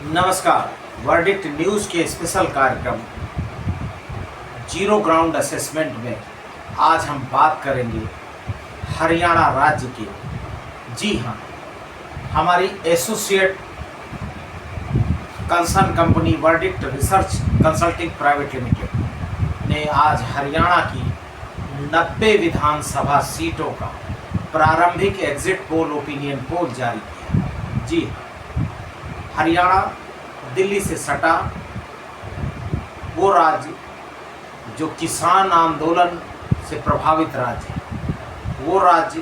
नमस्कार। Verdict news के special कार्यक्रम जीरो ग्राउंड असेसमेंट में आज हम बात करेंगे हरियाणा राज्य के। जी हाँ, हमारी associate concern company verdict research consulting private limited ने आज हरियाणा की 90 विधानसभा सीटों का प्रारंभिक एग्जिट पोल ओपिनियन पोल जारी किया। जी हाँ, हरियाणा दिल्ली से सटा वो राज्य जो किसान आंदोलन से प्रभावित राज्य है, वो राज्य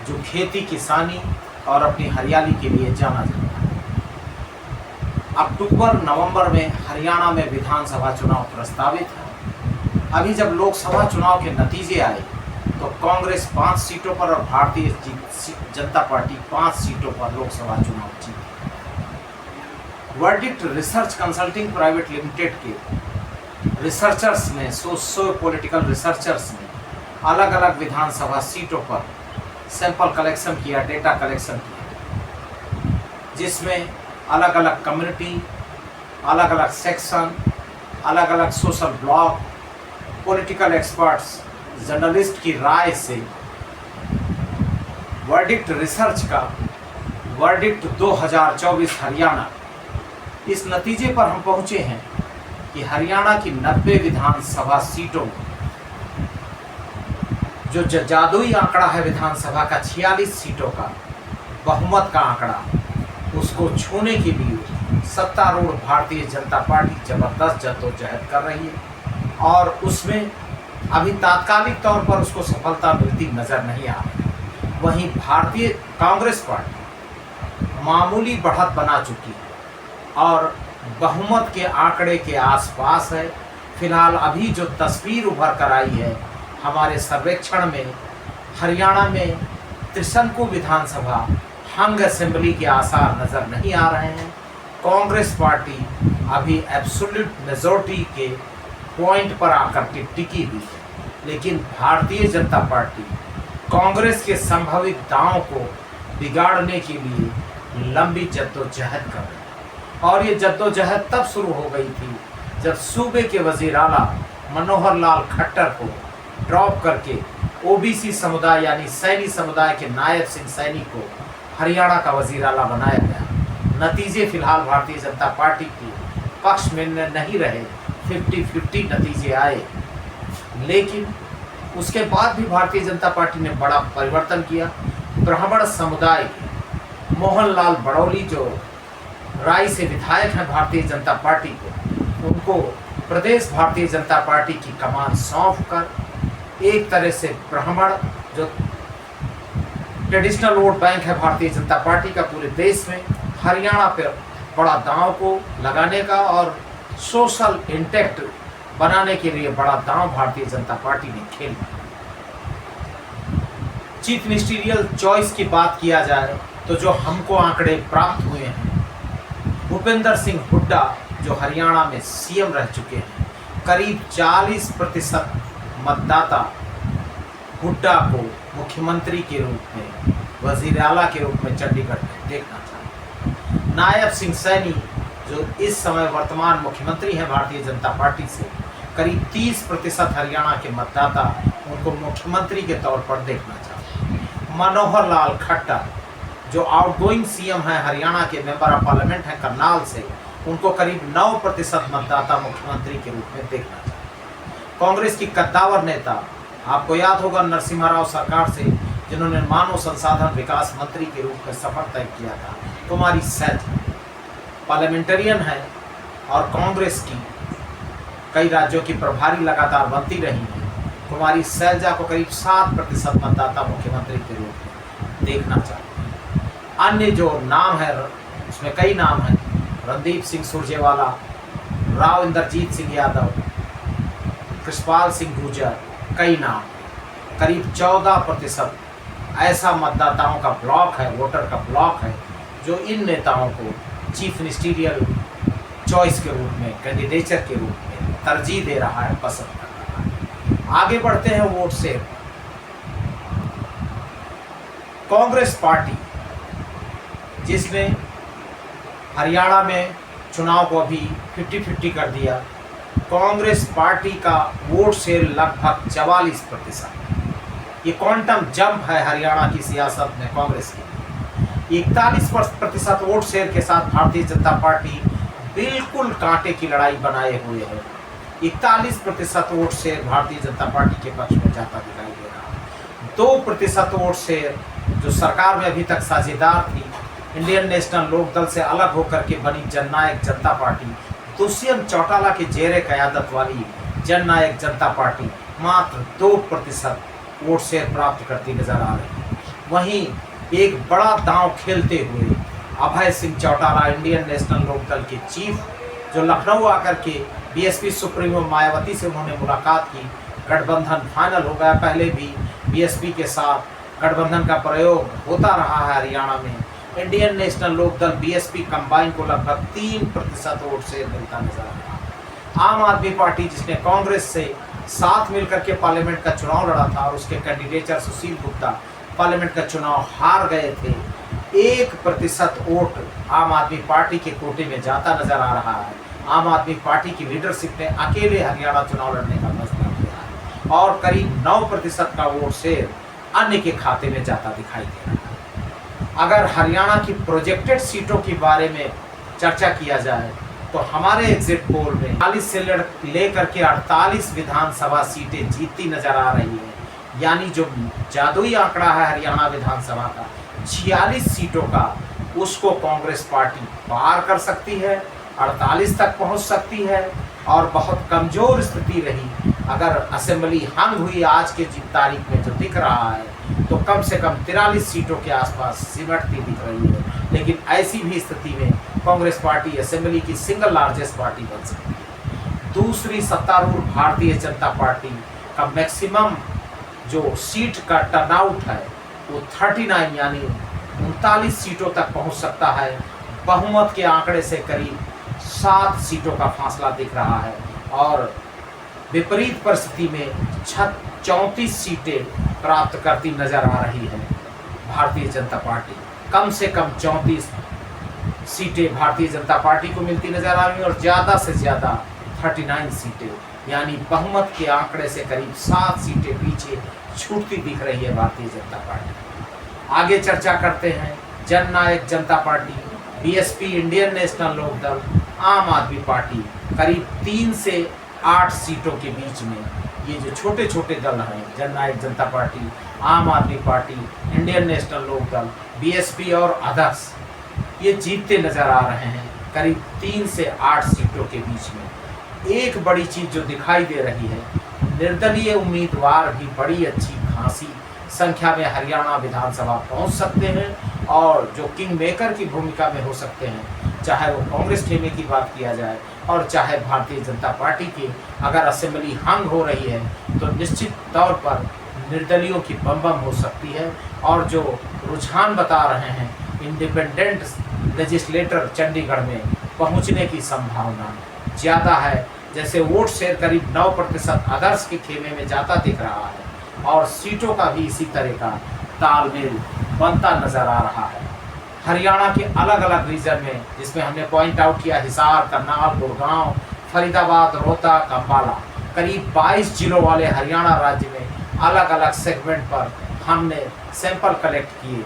जो खेती किसानी और अपनी हरियाली के लिए जाना जाता है। अक्टूबर नवंबर में हरियाणा में विधानसभा चुनाव प्रस्तावित है। अभी जब लोकसभा चुनाव के नतीजे आए तो कांग्रेस 5 सीटों पर और भारतीय जनता पार्टी 5 सीटों पर लोकसभा चुनाव जीती। Verdict research consulting private limited के रिसर्चर्स ने सोशो पॉलिटिकल रिसर्चर्स ने अलग अलग विधानसभा सीटों पर सैंपल कलेक्शन किया, डेटा कलेक्शन किया, जिसमें अलग अलग कम्युनिटी, अलग अलग सेक्शन, अलग अलग social block, political experts, journalist की राय से वर्डिक्ट रिसर्च का वर्डिक्ट 2024 हरियाणा, इस नतीजे पर हम पहुंचे हैं कि हरियाणा की 90 विधानसभा सीटों जो जादुई आंकड़ा है विधानसभा का 46 सीटों का बहुमत का आंकड़ा, उसको छूने के लिए सत्तारूढ़ भारतीय जनता पार्टी जबरदस्त जद्दोजहद कर रही है और उसमें अभी तात्कालिक तौर पर उसको सफलता मिलती नजर नहीं आ रही। वहीं भारतीय कांग्रेस पार्टी मामूली बढ़त बना चुकी है और बहुमत के आंकड़े के आसपास है। फिलहाल अभी जो तस्वीर उभर कर आई है हमारे सर्वेक्षण में, हरियाणा में त्रिशंकु विधानसभा हंग असेंबली के आसार नज़र नहीं आ रहे हैं। कांग्रेस पार्टी अभी एब्सोल्यूट मेजॉरिटी के पॉइंट पर आकर के टिकी हुई है, लेकिन भारतीय जनता पार्टी कांग्रेस के संभावित दांव को बिगाड़ने के लिए लंबी जद्दोजहद कर रही है। और ये जद्दोजहद तब शुरू हो गई थी जब सूबे के वजीर आला मनोहर लाल खट्टर को ड्रॉप करके ओबीसी समुदाय यानी सैनी समुदाय के नायब सिंह सैनी को हरियाणा का वजीर आला बनाया गया। नतीजे फिलहाल भारतीय जनता पार्टी के पक्ष में नहीं रहे, 50-50 नतीजे आए, लेकिन उसके बाद भी भारतीय जनता पार्टी ने बड़ा परिवर्तन किया। ब्राह्मण समुदाय के मोहनलाल बड़ौली जो राय से विधायक हैं भारतीय जनता पार्टी को, उनको प्रदेश भारतीय जनता पार्टी की कमान सौंप कर एक तरह से ब्राह्मण जो ट्रेडिशनल वोट बैंक है भारतीय जनता पार्टी का पूरे देश में, हरियाणा पर बड़ा दांव को लगाने का और सोशल इंटैक्ट बनाने के लिए बड़ा दांव भारतीय जनता पार्टी ने खेला। चीफ मिनिस्टीरियल चॉइस की बात किया जाए तो जो हमको आंकड़े प्राप्त हुए हैं, भूपेंद्र सिंह हुड्डा जो हरियाणा में सीएम रह चुके हैं, करीब 40% मतदाता हुड्डा को मुख्यमंत्री के रूप में, वजीर आला के रूप में चंडीगढ़ में देखना चाहते हैं। नायब सिंह सैनी जो इस समय वर्तमान मुख्यमंत्री हैं भारतीय जनता पार्टी से, करीब 30% हरियाणा के मतदाता उनको मुख्यमंत्री के तौर पर देखना चाहते हैं। मनोहर लाल खट्टर जो आउटगोइंग सीएम हैं, हरियाणा के मेंबर ऑफ पार्लियामेंट हैं करनाल से, उनको करीब 9% मतदाता मुख्यमंत्री के रूप में देखना चाहिए। कांग्रेस की कद्दावर नेता, आपको याद होगा नरसिम्हा राव सरकार से जिन्होंने मानव संसाधन विकास मंत्री के रूप में सफर तय किया था, कुमारी सैलजा पार्लियामेंटेरियन है और कांग्रेस की कई राज्यों की प्रभारी लगातार बनती रही है। कुमारी सैलजा को करीब 7% मतदाता मुख्यमंत्री के रूप में देखना चाहिए। अन्य जो नाम है उसमें कई नाम हैं, रणदीप सिंह सुरजेवाला, राव इंद्रजीत सिंह यादव, कृष्णपाल सिंह गुर्जर, कई नाम, करीब 14% ऐसा मतदाताओं का ब्लॉक है, वोटर का ब्लॉक है जो इन नेताओं को चीफ मिनिस्टीरियल चॉइस के रूप में, कैंडिडेचर के रूप में तरजीह दे रहा है, पसंद कर रहा है। आगे बढ़ते हैं वोट से। कांग्रेस पार्टी जिसने हरियाणा में चुनाव को अभी 50-50 कर दिया। कांग्रेस पार्टी का वोट शेयर लगभग 44%। ये क्वांटम जंप है हरियाणा की सियासत में कांग्रेस की। 41% वोट शेयर के साथ भारतीय जनता पार्टी बिल्कुल कांटे की लड़ाई बनाए हुए है। 41% vote share Bharatiya Janata party के पक्ष में जाता दिखाई दे रहा है। 2% वोट शेयर जो सरकार में अभी तक साझेदार थी, इंडियन नेशनल लोकदल से अलग होकर के बनी जननायक जनता पार्टी, दुष्यंत चौटाला के जेरे क़यादत वाली जननायक जनता पार्टी मात्र 2% वोट शेयर प्राप्त करती नजर आ रही है। वहीं एक बड़ा दांव खेलते हुए अभय सिंह चौटाला, इंडियन नेशनल लोकदल के चीफ, जो लखनऊ आकर के बीएसपी सुप्रीमो मायावती से उन्होंने मुलाकात की, गठबंधन फाइनल हो गया। पहले भी बीएसपी के साथ गठबंधन का प्रयोग होता रहा है हरियाणा में। Indian National Lokdal BSP combine को लगभग 3% वोट शेयर मिलता नजर आ रहा। आम आदमी पार्टी, जिसने कांग्रेस से साथ मिलकर के पार्लियामेंट का चुनाव लड़ा था और उसके कैंडिडेट सुशील गुप्ता पार्लियामेंट का चुनाव हार गए थे, 1% वोट आम आदमी पार्टी के कोटे में जाता नजर आ रहा है। आम आदमी पार्टी की लीडरशिप ने अकेले हरियाणा चुनाव लड़ने का फैसला किया है और करीब 9% का वोट शेयर अन्य के खाते में जाता दिखाई दे रहा है। अगर हरियाणा की प्रोजेक्टेड सीटों के बारे में चर्चा किया जाए तो हमारे एग्जिट पोल में 40 से लेकर के 48 विधानसभा सीटें जीतती नजर आ रही है। यानी जो जादुई आंकड़ा है हरियाणा विधानसभा का 46 सीटों का, उसको कांग्रेस पार्टी पार कर सकती है, 48 तक पहुंच सकती है। और बहुत कमजोर स्थिति रही अगर असेंबली हंग हुई आज के तारीख में जो दिख रहा है, तो कम से कम 43 सीटों के आसपास सिमटती दिख रही है। लेकिन ऐसी भी स्थिति में कांग्रेस पार्टी असेंबली की सिंगल लार्जेस्ट पार्टी बन सकती है। दूसरी सत्तारूढ़ भारतीय जनता पार्टी का मैक्सिमम जो सीट का टर्नआउट है वो 39 यानी 39 सीटों तक पहुंच सकता है। बहुमत के आंकड़े से करीब 7 सीटों का फासला दिख रहा है और विपरीत परिस्थिति में 34 सीटें प्राप्त करती नजर आ रही है भारतीय जनता पार्टी। कम से कम 34 सीटें भारतीय जनता पार्टी को मिलती नजर आ रही है और ज़्यादा से ज़्यादा 39 सीटें, यानी बहुमत के आंकड़े से करीब 7 सीटें पीछे छूटती दिख रही है भारतीय जनता पार्टी। आगे चर्चा करते हैं Jannayak Janta Party, BSP, Indian National Lokdal, Aam Aadmi party करीब 3 से 8 सीटों के बीच में। ये जो छोटे छोटे दल हैं, Jannayak Janta Party, Aam Aadmi Party, Indian National Lokdal, BSP और अदर्स, ये जीतते नजर आ रहे हैं करीब 3 से 8 सीटों के बीच में। एक बड़ी चीज़ जो दिखाई दे रही है, निर्दलीय उम्मीदवार भी बड़ी अच्छी खासी संख्या में हरियाणा विधानसभा पहुंच सकते हैं और जो किंग मेकर की भूमिका में हो सकते हैं, चाहे वो कांग्रेस खेमे की बात किया जाए और चाहे भारतीय जनता पार्टी की। अगर असेंबली हंग हो रही है तो निश्चित तौर पर निर्दलियों की बम हो सकती है और जो रुझान बता रहे हैं इंडिपेंडेंट लेजिस्लेटर चंडीगढ़ में पहुंचने की संभावना ज़्यादा है। जैसे वोट शेयर करीब 9% अदर्स के खेमे में जाता दिख रहा है और सीटों का भी इसी तरह का तालमेल बनता नजर आ रहा है। हरियाणा के अलग अलग रीजन में, जिसमें हमने पॉइंट आउट किया हिसार, करनाल, गुड़गांव, फरीदाबाद, रोहतक, अम्बाला, करीब 22 जिलों वाले हरियाणा राज्य में अलग अलग सेगमेंट पर हमने सैंपल कलेक्ट किए।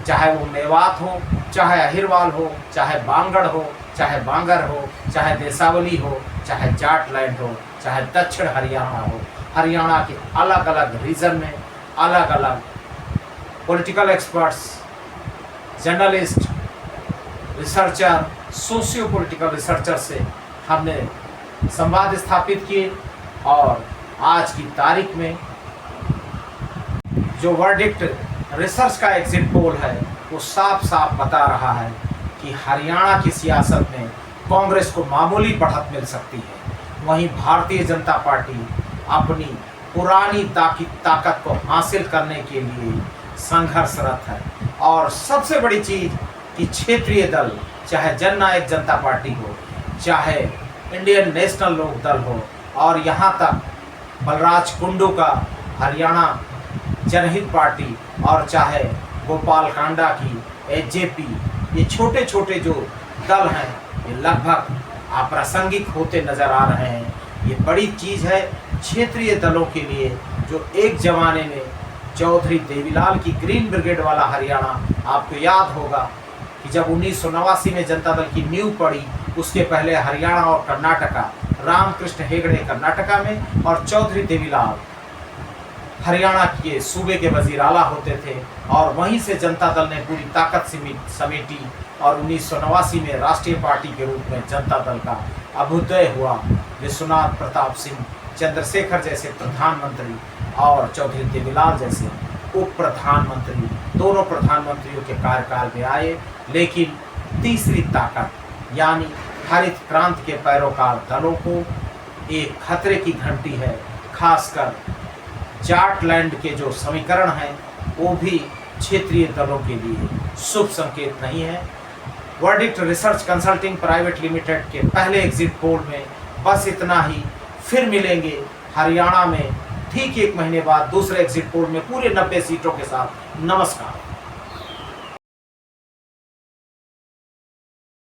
चाहे वो मेवात हो, चाहे अहिरवाल हो, चाहे बांगड़ हो, चाहे बांगर हो, चाहे देसावली हो, चाहे जाटलैंड हो, चाहे दक्षिण हरियाणा हो, हरियाणा के अलग अलग रीजन में अलग अलग political experts, journalist, researcher, socio political researcher से हमने संवाद स्थापित किए और आज की तारीख में जो वर्डिक्ट रिसर्च का एग्जिट पोल है वो साफ साफ बता रहा है कि हरियाणा की सियासत में कांग्रेस को मामूली बढ़त मिल सकती है। वहीं भारतीय जनता पार्टी अपनी पुरानी ताकत को हासिल करने के लिए संघर्षरत है। और सबसे बड़ी चीज़ कि क्षेत्रीय दल, चाहे जननायक जनता पार्टी हो, चाहे इंडियन नेशनल लोकदल हो और यहाँ तक बलराज कुंडू का हरियाणा जनहित पार्टी और चाहे गोपाल कांडा की एजेपी, ये छोटे छोटे जो दल हैं ये लगभग अप्रासंगिक होते नजर आ रहे हैं। ये बड़ी चीज़ है क्षेत्रीय दलों के लिए, जो एक जमाने में चौधरी देवीलाल की ग्रीन ब्रिगेड वाला हरियाणा, आपको याद होगा कि जब 1989 में जनता दल की नींव पड़ी, उसके पहले हरियाणा और कर्नाटका, रामकृष्ण हेगड़े कर्नाटका में और चौधरी देवीलाल हरियाणा के सूबे के वजीर आला होते थे, और वहीं से जनता दल ने पूरी ताकत समेटी और 1989 में राष्ट्रीय पार्टी के रूप में जनता दल का अभ्युदय हुआ। विश्वनाथ प्रताप सिंह, चंद्रशेखर जैसे प्रधानमंत्री और चौधरी देवीलाल जैसे उप प्रधानमंत्री, दोनों प्रधानमंत्रियों के कार्यकाल में आए। लेकिन तीसरी ताकत यानी हरित क्रांति के पैरोकार दलों को एक खतरे की घंटी है। खासकर जाटलैंड के जो समीकरण हैं वो भी क्षेत्रीय दलों के लिए शुभ संकेत नहीं है। Verdict research consulting private limited के पहले एग्जिट पोल में बस इतना ही। फिर मिलेंगे हरियाणा में ठीक 1 महीने बाद दूसरे एग्जिट पोल में पूरे 90 सीटों के साथ। नमस्कार।